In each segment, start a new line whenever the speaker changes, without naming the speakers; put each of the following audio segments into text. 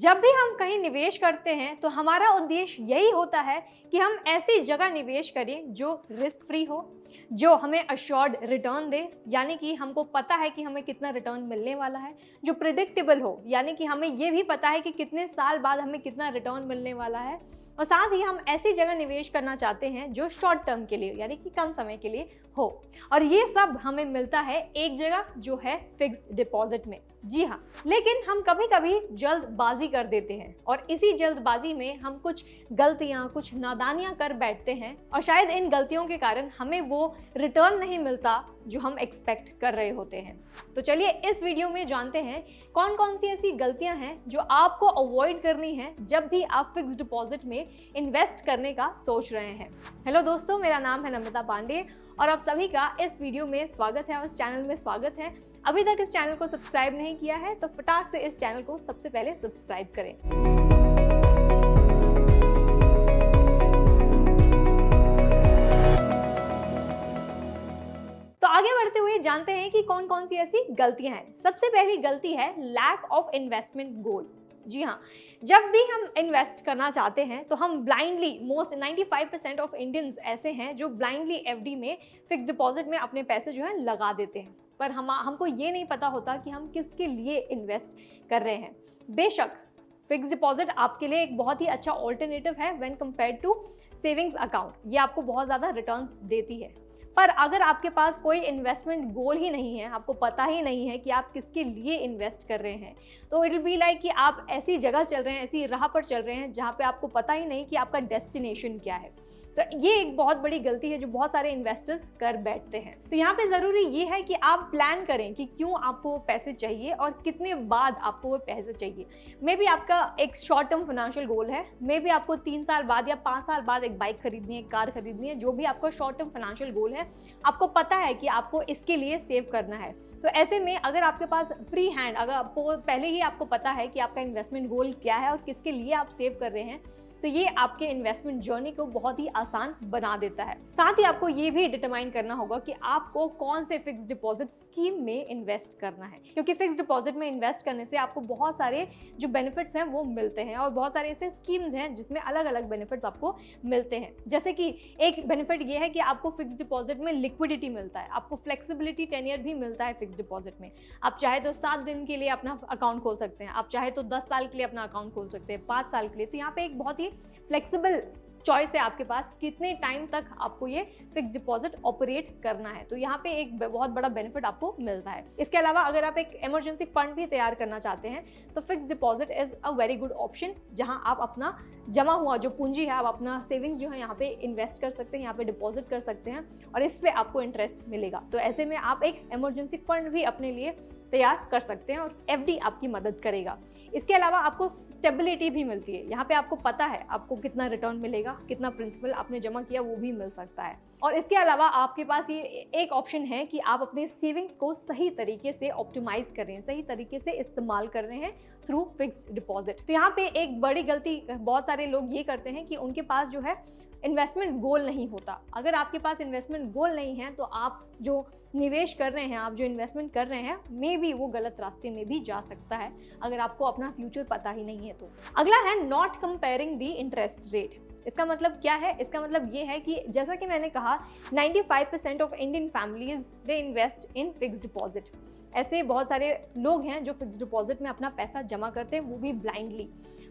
जब भी हम कहीं निवेश करते हैं तो हमारा उद्देश्य यही होता है कि हम ऐसी जगह निवेश करें जो रिस्क फ्री हो, जो हमें अश्योर्ड रिटर्न दे, यानी कि हमको पता है कि हमें कितना रिटर्न मिलने वाला है, जो प्रिडिक्टेबल हो, यानी कि हमें ये भी पता है कि कितने साल बाद हमें कितना रिटर्न मिलने वाला है, और साथ ही हम ऐसी जगह निवेश करना चाहते हैं जो शॉर्ट टर्म के लिए यानी कि कम समय के लिए हो। और ये सब हमें मिलता है एक जगह जो है फिक्स्ड डिपॉजिट में। जी हाँ, लेकिन हम कभी कभी जल्दबाजी कर देते हैं और इसी जल्दबाजी में हम कुछ गलतियां, कुछ नादानियां कर बैठते हैं और शायद इन गलतियों के कारण हमें वो रिटर्न नहीं मिलता जो हम एक्सपेक्ट कर रहे होते हैं। तो चलिए इस वीडियो में जानते हैं कौन कौन सी ऐसी गलतियां हैं जो आपको अवॉइड करनी है जब भी आप फिक्स्ड डिपॉजिट में इन्वेस्ट करने का सोच रहे हैं। हेलो दोस्तों, मेरा नाम है नम्रता पांडे और आप सभी का इस वीडियो में स्वागत है और इस चैनल में स्वागत है। अभी तक इस चैनल को सब्सक्राइब नहीं किया है तो फटाक से इस चैनल को सबसे पहले सब्सक्राइब करें। तो आगे बढ़ते हुए जानते हैं कि कौन कौन सी ऐसी गलतियां हैं। सबसे पहली गलती है लैक ऑफ इन्वेस्टमेंट गोल। जी हाँ, जब भी हम इन्वेस्ट करना चाहते हैं तो हम ब्लाइंडली, मोस्ट 95% ऑफ इंडियंस ऐसे हैं जो ब्लाइंडली एफडी में, फिक्स डिपॉजिट में अपने पैसे जो है लगा देते हैं, पर हमको ये नहीं पता होता कि हम किसके लिए इन्वेस्ट कर रहे हैं। बेशक फिक्स डिपॉजिट आपके लिए एक बहुत ही अच्छा ऑल्टरनेटिव है when compared to savings account, ये आपको बहुत ज़्यादा रिटर्न्स देती है। पर अगर आपके पास कोई इन्वेस्टमेंट गोल ही नहीं है, आपको पता ही नहीं है कि आप किसके लिए इन्वेस्ट कर रहे हैं, तो इट विल बी लाइक कि आप ऐसी जगह चल रहे हैं, ऐसी राह पर चल रहे हैं जहाँ पे आपको पता ही नहीं कि आपका डेस्टिनेशन क्या है। तो ये एक बहुत बड़ी गलती है जो बहुत सारे इन्वेस्टर्स कर बैठते हैं। तो यहाँ पे ज़रूरी ये है कि आप प्लान करें कि क्यों आपको पैसे चाहिए और कितने बाद आपको वो पैसे चाहिए। मे बी आपका एक शॉर्ट टर्म फाइनेंशियल गोल है, मे बी आपको 3 साल बाद या 5 साल बाद एक बाइक खरीदनी है, कार खरीदनी है, जो भी आपका शॉर्ट टर्म फाइनेंशियल गोल है, आपको पता है कि आपको इसके लिए सेव करना है। तो ऐसे में अगर आपके पास फ्री हैंड, अगर आपको पहले ही आपको पता है कि आपका इन्वेस्टमेंट गोल क्या है और किसके लिए आप सेव कर रहे हैं, तो ये आपके इन्वेस्टमेंट जर्नी को बहुत ही आसान बना देता है। साथ ही आपको ये भी डिटरमाइन करना होगा कि आपको कौन से फिक्स डिपॉजिट स्कीम में इन्वेस्ट करना है, क्योंकि फिक्स डिपॉजिट में इन्वेस्ट करने से आपको बहुत सारे जो बेनिफिट्स हैं वो मिलते हैं और बहुत सारे ऐसे स्कीम्स हैं जिसमें अलग अलग बेनिफिट्स आपको मिलते हैं। जैसे कि एक बेनिफिट ये है कि आपको फिक्स डिपॉजिट में लिक्विडिटी मिलता है, आपको फ्लेक्सिबिलिटी टेन्योर भी मिलता है फिक्स डिपॉजिट में। आप चाहे तो 7 दिन के लिए अपना अकाउंट खोल सकते हैं, आप चाहे तो 10 साल के लिए अपना अकाउंट खोल सकते हैं, 5 साल के लिए। तो यहाँ पे एक बहुत ही फ्लेक्सिबल चॉइस है आपके पास कितने टाइम तक आपको ये फिक्स डिपॉजिट ऑपरेट करना है। तो यहाँ पे एक बहुत बड़ा बेनिफिट आपको मिलता है। इसके अलावा अगर आप एक इमरजेंसी फंड भी तैयार करना चाहते हैं तो fix deposit is a very good option, जहां आप अपना जमा हुआ जो पूंजी है, आप अपना सेविंग्स जो है यहाँ पे इन्वेस्ट कर सकते हैं, यहाँ पे डिपॉजिट कर सकते हैं और इस पे आपको इंटरेस्ट मिलेगा। तो ऐसे में आप एक इमरजेंसी फंड भी अपने लिए तैयार कर सकते हैं और एफडी आपकी मदद करेगा। इसके अलावा आपको स्टेबिलिटी भी मिलती है, यहाँ पे आपको पता है आपको कितना रिटर्न मिलेगा, कितना प्रिंसिपल आपने जमा किया वो भी मिल सकता है। और इसके अलावा आपके पास ये एक ऑप्शन है कि आप अपने सेविंग्स को सही तरीके से ऑप्टिमाइज कर रहे हैं, सही तरीके से इस्तेमाल कर रहे हैं थ्रू फिक्स्ड डिपॉजिट। तो यहाँ पे एक बड़ी गलती बहुत सारे लोग ये करते हैं कि उनके पास जो है इन्वेस्टमेंट गोल नहीं होता। अगर आपके पास इन्वेस्टमेंट गोल नहीं है तो आप जो निवेश कर रहे हैं, आप जो इन्वेस्टमेंट कर रहे हैं, मे बी वो गलत रास्ते में भी जा सकता है अगर आपको अपना फ्यूचर पता ही नहीं है तो। अगला है not comparing the interest rate. इसका मतलब क्या है? इसका मतलब ये है कि जैसा कि मैंने कहा 95% of Indian families they invest in fixed deposit. ऐसे बहुत सारे लोग हैं जो फिक्स्ड डिपॉजिट में अपना पैसा जमा करते हैं, वो भी ब्लाइंडली।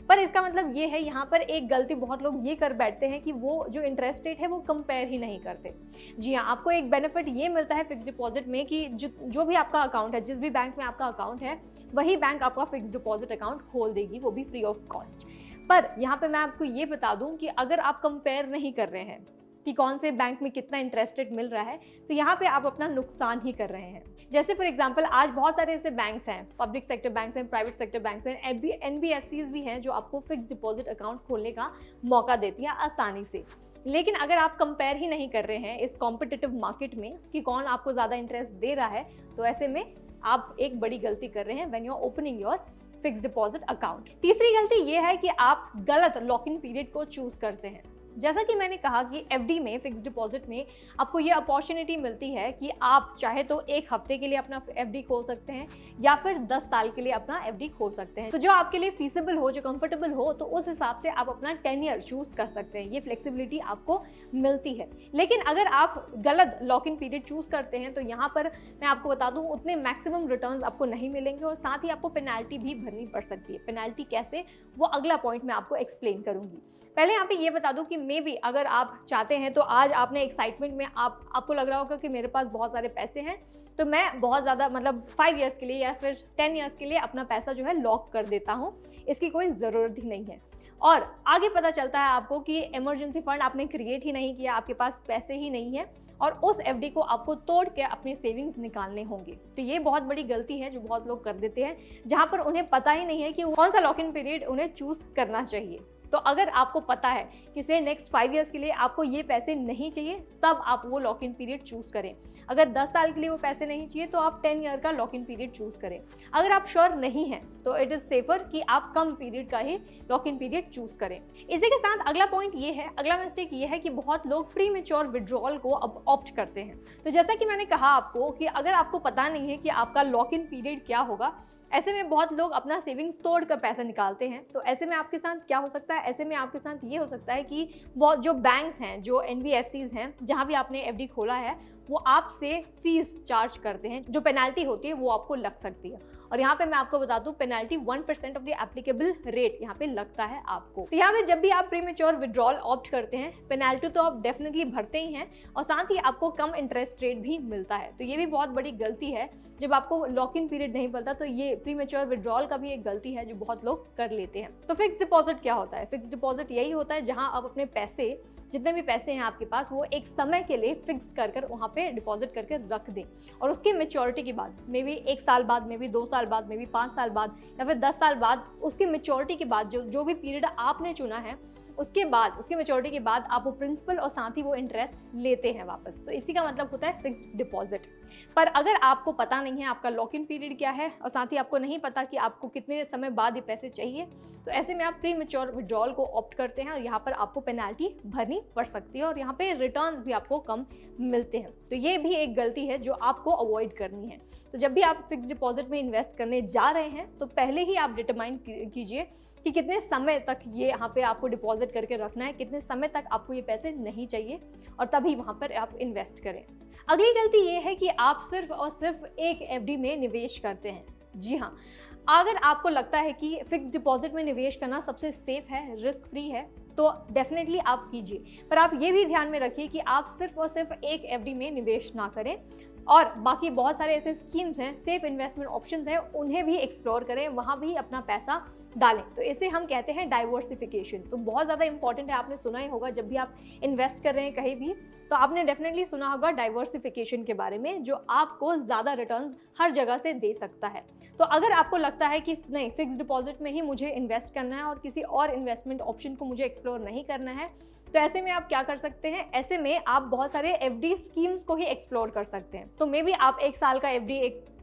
पर इसका मतलब ये है, यहाँ पर एक गलती बहुत लोग ये कर बैठते हैं कि वो जो इंटरेस्ट रेट है वो कंपेयर ही नहीं करते। जी हाँ, आपको एक बेनिफिट ये मिलता है फिक्स डिपॉजिट में कि जो भी आपका अकाउंट है, जिस भी बैंक में आपका अकाउंट है, वही बैंक आपका फिक्स डिपॉजिट अकाउंट खोल देगी, वो भी फ्री ऑफ कॉस्ट। पर यहाँ पे मैं आपको ये बता दूं कि अगर आप कंपेयर नहीं कर रहे हैं कि कौन से बैंक में कितना इंटरेस्ट रेट मिल रहा है, तो यहाँ पे आप अपना नुकसान ही कर रहे हैं। जैसे फॉर एग्जांपल आज बहुत सारे ऐसे बैंक्स हैं, पब्लिक सेक्टर बैंक्स हैं, प्राइवेट सेक्टर बैंक्स हैं, एनबीएफसीज भी हैं जो आपको फिक्स डिपॉजिट अकाउंट खोलने का मौका देती है आसानी से। लेकिन अगर आप कंपेयर ही नहीं कर रहे हैं इस कॉम्पिटिटिव मार्केट में कि कौन आपको ज़्यादा इंटरेस्ट दे रहा है, तो ऐसे में आप एक बड़ी गलती कर रहे हैं when you are opening your fix deposit account. तीसरी गलती ये है कि आप गलत लॉक इन पीरियड को चूज करते हैं। जैसा कि मैंने कहा कि एफडी में, फिक्स्ड डिपॉजिट में आपको ये अपॉर्चुनिटी मिलती है कि आप चाहे तो 1 हफ्ते के लिए अपना एफडी खोल सकते हैं या फिर 10 साल के लिए अपना एफडी खोल सकते हैं। तो जो आपके लिए फीसिबल हो, जो कंफर्टेबल हो, तो उस हिसाब से आप अपना 10 ईयर चूज कर सकते हैं। ये फ्लेक्सिबिलिटी आपको मिलती है। लेकिन अगर आप गलत लॉक इन पीरियड चूज करते हैं तो यहाँ पर मैं आपको बता दूं उतने मैक्सिमम रिटर्न्स आपको नहीं मिलेंगे और साथ ही आपको पेनाल्टी भी भरनी पड़ सकती है। पेनाल्टी कैसे, वो अगला पॉइंट मैं आपको एक्सप्लेन करूंगी। पहले यहाँ पे ये बता दूं कि मे बी अगर आप चाहते हैं तो आज आपने एक्साइटमेंट में आपको लग रहा होगा कि मेरे पास बहुत सारे पैसे हैं तो मैं बहुत ज़्यादा मतलब 5 ईयर्स के लिए या फिर 10 ईयर्स के लिए अपना पैसा जो है लॉक कर देता हूँ, इसकी कोई ज़रूरत ही नहीं है। और आगे पता चलता है आपको कि इमरजेंसी फंड आपने क्रिएट ही नहीं किया, आपके पास पैसे ही नहीं है और उस एफडी को आपको तोड़ के अपने सेविंग्स निकालने होंगे। तो ये बहुत बड़ी गलती है जो बहुत लोग कर देते हैं, जहां पर उन्हें पता ही नहीं है कि कौन सा लॉक इन पीरियड उन्हें चूज करना चाहिए। तो अगर आपको पता है कि से नेक्स्ट 5 ईयर्स के लिए आपको ये पैसे नहीं चाहिए, तब आप वो लॉक इन पीरियड चूज करें। अगर 10 साल के लिए वो पैसे नहीं चाहिए तो आप 10 ईयर का लॉक इन पीरियड चूज करें। अगर आप श्योर नहीं हैं तो इट इज सेफर कि आप कम पीरियड का ही लॉक इन पीरियड चूज करें। इसी के साथ अगला पॉइंट ये है, अगला मिस्टेक ये है कि बहुत लोग प्री मैच्योर विड्रॉल को अब ऑप्ट करते हैं। तो जैसा कि मैंने कहा आपको कि अगर आपको पता नहीं है कि आपका लॉक इन पीरियड क्या होगा, ऐसे में बहुत लोग अपना सेविंग्स तोड़ कर पैसा निकालते हैं। तो ऐसे में आपके साथ क्या हो सकता है, ऐसे में आपके साथ ये हो सकता है कि बहुत जो बैंक्स हैं, जो एनबीएफसीज हैं, जहां भी आपने एफडी खोला है, वो आपसे फीस चार्ज करते हैं। जो पेनाल्टी होती है वो आपको लग सकती है। और यहाँ पे मैं आपको बता दूं penalty 1% of the applicable rate यहाँ पे लगता है आपको। तो यहाँ पे जब भी आप प्रीमेच्योर विड्रॉल ऑप्ट करते हैं, पेनाल्टी तो आप डेफिनेटली भरते ही हैं और साथ ही आपको कम इंटरेस्ट रेट भी मिलता है। तो ये भी बहुत बड़ी गलती है, जब आपको लॉक इन पीरियड नहीं मिलता तो ये प्रीमेच्योर विड्रॉल का भी एक गलती है जो बहुत लोग कर लेते हैं। तो फिक्स डिपॉजिट क्या होता है? फिक्स डिपॉजिट यही होता है जहां आप अपने पैसे, जितने भी पैसे हैं आपके पास, वो एक समय के लिए फिक्स कर वहाँ पे डिपॉजिट करके रख दें और उसकी मेच्योरिटी के बाद, मे बी 1 साल बाद, मे बी 2 साल बाद, मे बी 5 साल बाद या फिर 10 साल बाद, उसकी मेच्योरिटी के बाद जो भी पीरियड आपने चुना है, उसके बाद, उसकी मेच्योरिटी के बाद आप वो प्रिंसिपल और साथ ही वो इंटरेस्ट लेते हैं वापस। तो इसी का मतलब होता है फिक्स्ड डिपॉजिट। पर अगर आपको पता नहीं है आपका लॉक इन पीरियड क्या है और साथ ही आपको नहीं पता कि आपको कितने समय बाद ये पैसे चाहिए, तो ऐसे में आप प्री मैच्योर विड्रॉल को ऑप्ट करते हैं और यहाँ पर आपको पेनाल्टी भरनी पड़ सकती है और यहाँ पे रिटर्न्स भी आपको कम मिलते हैं। तो ये भी एक गलती है जो आपको अवॉइड करनी है। तो जब भी आप फिक्स्ड डिपॉजिट में इन्वेस्ट करने जा रहे हैं तो पहले ही आप डिटरमाइन कीजिए कि कितने समय तक ये यहाँ पे आपको डिपॉजिट करके रखना है, कितने समय तक आपको ये पैसे नहीं चाहिए, और तभी वहाँ पर आप इन्वेस्ट करें। अगली गलती ये है कि आप सिर्फ और सिर्फ एक एफडी में निवेश करते हैं। जी हाँ, अगर आपको लगता है कि फिक्स्ड डिपॉजिट में निवेश करना सबसे सेफ है, रिस्क फ्री है, तो डेफिनेटली आप कीजिए। पर आप ये भी ध्यान में रखिए कि आप सिर्फ और सिर्फ एक एफडी में निवेश ना करें और बाकी बहुत सारे ऐसे स्कीम्स हैं, सेफ इन्वेस्टमेंट ऑप्शंस हैं, उन्हें भी एक्सप्लोर करें, वहाँ भी अपना पैसा डालें। तो इसे हम कहते हैं डाइवर्सिफिकेशन। तो बहुत ज़्यादा इंपॉर्टेंट है, आपने सुना ही होगा जब भी आप इन्वेस्ट कर रहे हैं कहीं भी, तो आपने डेफिनेटली सुना होगा डाइवर्सिफिकेशन के बारे में, जो आपको ज़्यादा रिटर्न्स हर जगह से दे सकता है। तो अगर आपको लगता है कि नहीं, फिक्स्ड डिपॉजिट में ही मुझे इन्वेस्ट करना है और किसी और इन्वेस्टमेंट ऑप्शन को मुझे एक्सप्लोर नहीं करना है, तो ऐसे में आप क्या कर सकते हैं, ऐसे में आप बहुत सारे एफडी स्कीम्स को ही एक्सप्लोर कर सकते हैं। तो मे बी आप 1 साल का एफडी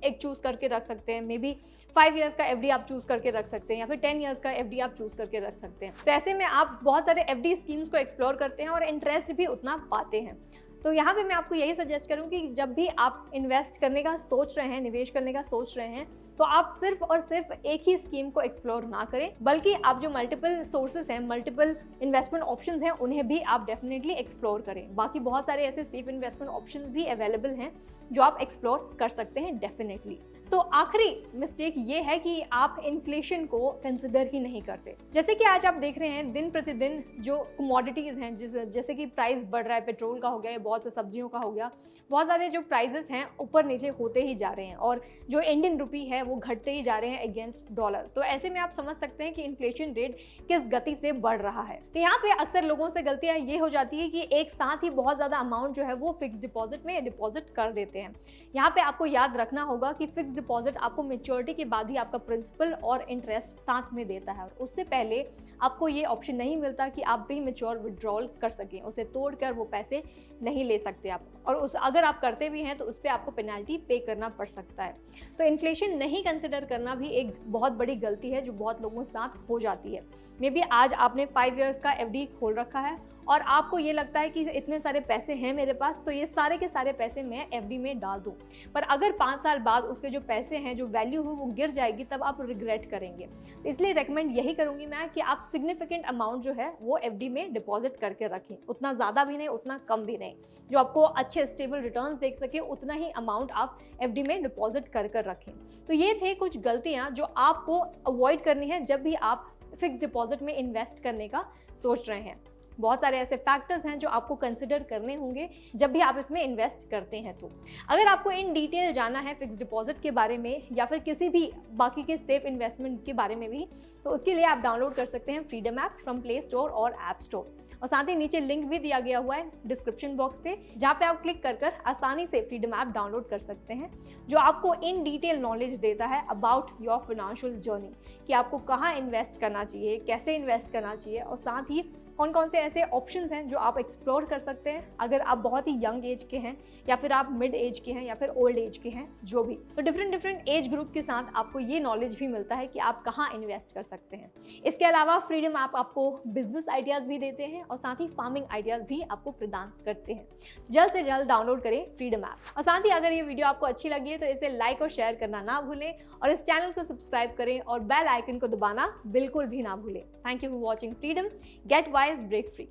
एक चूज करके रख सकते हैं, मे बी 5 ईयर्स का एफडी आप चूज करके रख सकते हैं या फिर 10 ईयर्स का एफडी आप चूज करके रख सकते हैं। तो ऐसे में आप बहुत सारे एफडी स्कीम्स को एक्सप्लोर करते हैं और इंटरेस्ट भी उतना पाते हैं। तो यहाँ पे मैं आपको यही सजेस्ट करूँ कि जब भी आप इन्वेस्ट करने का सोच रहे हैं, निवेश करने का सोच रहे हैं, तो आप सिर्फ और सिर्फ एक ही स्कीम को एक्सप्लोर ना करें, बल्कि आप जो मल्टीपल सोर्सेज हैं, मल्टीपल इन्वेस्टमेंट ऑप्शंस हैं, उन्हें भी आप डेफिनेटली एक्सप्लोर करें। बाकी बहुत सारे ऐसे सेफ इन्वेस्टमेंट ऑप्शंस भी अवेलेबल हैं जो आप एक्सप्लोर कर सकते हैं डेफिनेटली। तो आखिरी मिस्टेक ये है कि आप इन्फ्लेशन को कंसिडर ही नहीं करते। जैसे कि आज आप देख रहे हैं दिन प्रतिदिन जो कमोडिटीज़ हैं, जैसे कि प्राइस बढ़ रहा है, पेट्रोल का हो गया, बहुत से सब्जियों का हो गया, बहुत सारे जो प्राइजेस हैं ऊपर नीचे होते ही जा रहे हैं और जो इंडियन रुपी है वो घटते ही जा रहे हैं अगेंस्ट डॉलर। तो ऐसे में आप समझ सकते हैं कि इन्फ्लेशन रेट किस गति से बढ़ रहा है। तो यहाँ पे अक्सर लोगों से गलतियाँ ये हो जाती है कि एक साथ ही बहुत ज़्यादा अमाउंट जो है वो फिक्स डिपॉजिट में डिपॉजिट कर देते हैं। यहाँ पे आपको याद रखना होगा कि फिक्स डिपॉजिट आपको मेच्योरिटी के बाद ही आपका प्रिंसिपल और इंटरेस्ट साथ में देता है और उससे पहले आपको ये ऑप्शन नहीं मिलता कि आप प्री मैच्योर विड्रॉल कर सकें, उसे तोड़कर वो पैसे नहीं ले सकते आप, और अगर आप करते भी हैं तो उस पर आपको पेनल्टी पे करना पड़ सकता है। तो इन्फ्लेशन नहीं कंसिडर करना भी एक बहुत बड़ी गलती है जो बहुत लोगों के साथ हो जाती है। मे बी आज आपने 5 ईयर्स का एफडी खोल रखा है और आपको ये लगता है कि इतने सारे पैसे हैं मेरे पास, तो ये सारे के सारे पैसे मैं एफडी में डाल दूं। पर अगर 5 साल बाद उसके जो पैसे हैं, जो वैल्यू है वो गिर जाएगी, तब आप रिग्रेट करेंगे। तो इसलिए रेकमेंड यही करूंगी मैं कि आप सिग्निफिकेंट अमाउंट जो है वो एफडी में डिपॉजिट करके रखें। उतना ज़्यादा भी नहीं, उतना कम भी नहीं, जो आपको अच्छे स्टेबल रिटर्न्स देख सके उतना ही अमाउंट आप एफडी में डिपॉजिट कर रखें। तो ये थे कुछ गलतियां जो आपको अवॉइड करनी है जब भी आप फिक्स डिपॉजिट में इन्वेस्ट करने का सोच रहे हैं। बहुत सारे ऐसे फैक्टर्स हैं जो आपको कंसिडर करने होंगे जब भी आप इसमें इन्वेस्ट करते हैं। तो अगर आपको इन डिटेल जाना है फिक्स डिपॉजिट के बारे में या फिर किसी भी बाकी के सेफ इन्वेस्टमेंट के बारे में भी, तो उसके लिए आप डाउनलोड कर सकते हैं freedom app from play store और ऐप स्टोर। और साथ ही नीचे लिंक भी दिया गया हुआ है डिस्क्रिप्शन बॉक्स पे, जहाँ पे आप क्लिक कर आसानी से फ्रीडम ऐप डाउनलोड कर सकते हैं, जो आपको इन डिटेल नॉलेज देता है अबाउट योर फाइनेंशियल जर्नी, कि आपको कहाँ इन्वेस्ट करना चाहिए, कैसे इन्वेस्ट करना चाहिए, और साथ ही कौन कौन से ऐसे ऑप्शंस हैं जो आप एक्सप्लोर कर सकते हैं अगर आप बहुत ही यंग एज के हैं या फिर आप मिड एज के हैं या फिर ओल्ड एज के हैं, जो भी। तो डिफरेंट एज ग्रुप के साथ आपको ये नॉलेज भी मिलता है कि आप कहाँ इन्वेस्ट कर सकते हैं। इसके अलावा फ्रीडम ऐप आपको बिजनेस आइडियाज़ भी देते हैं और साथ ही फार्मिंग आइडियाज़ भी आपको प्रदान करते हैं। जल्द से जल्द डाउनलोड करें फ्रीडम ऐप। और साथ ही अगर ये वीडियो आपको अच्छी लगी है तो इसे लाइक और शेयर करना ना भूलें और इस चैनल को सब्सक्राइब करें और बेल आइकन को दबाना बिल्कुल भी ना भूलें। Thank you for watching freedom, get wise, break free.